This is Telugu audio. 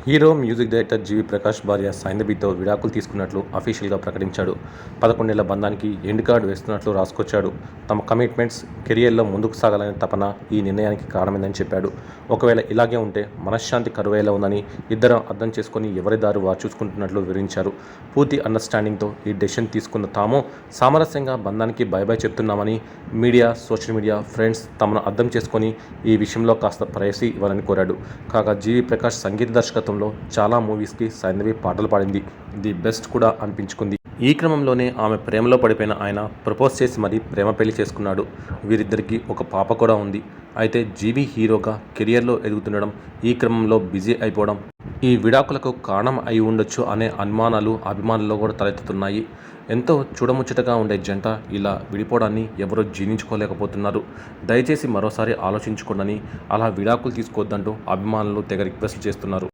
హీరో మ్యూజిక్ డైరెక్టర్ జీవి ప్రకాష్ భార్య సైంధవితో విడాకులు తీసుకున్నట్లు అఫీషియల్గా ప్రకటించాడు. 11 ఏళ్ల బంధానికి ఎండ్ కార్డ్ వేస్తున్నట్లు రాసుకొచ్చాడు. తమ కమిట్మెంట్స్, కెరియర్లో ముందుకు సాగాలనే తపన ఈ నిర్ణయానికి కారణమైందని చెప్పాడు. ఒకవేళ ఇలాగే ఉంటే మనశ్శాంతి కరువయ్యేలా ఉందని ఇద్దరం అర్థం చేసుకుని ఎవరి దారి వారు చూసుకుంటున్నట్లు వివరించారు. పూర్తి అండర్స్టాండింగ్తో ఈ డెసిషన్ తీసుకున్న తాము సామరస్యంగా బంధానికి బై బై చెప్తున్నామని, మీడియా, సోషల్ మీడియా, ఫ్రెండ్స్ తమను అర్థం చేసుకుని ఈ విషయంలో కాస్త ప్రైవసీ ఇవ్వాలని కోరాడు. కాగా జీవి ప్రకాష్ సంగీత దర్శకత్వంలో చాలా మూవీస్కి సైంధవి పాటలు పాడింది. ది బెస్ట్ కూడా అనిపించుకుంది. ఈ క్రమంలోనే ఆమె ప్రేమలో పడిపోయిన ఆయన ప్రపోజ్ చేసి మరీ ప్రేమ పెళ్లి చేసుకున్నాడు. వీరిద్దరికీ ఒక పాప కూడా ఉంది. అయితే జీవి హీరోగా కెరియర్లో ఎదుగుతుండడం, ఈ క్రమంలో బిజీ అయిపోవడం ఈ విడాకులకు కారణం అయి ఉండొచ్చు అనే అనుమానాలు అభిమానుల్లో కూడా తలెత్తుతున్నాయి. ఎంతో చూడముచ్చటగా ఉండే జంట ఇలా విడిపోవడాన్ని ఎవరూ జీర్ణించుకోలేకపోతున్నారు. దయచేసి మరోసారి ఆలోచించుకోండి, అలా విడాకులు తీసుకోవద్దంటూ అభిమానులు తెగ రిక్వెస్ట్ చేస్తున్నారు.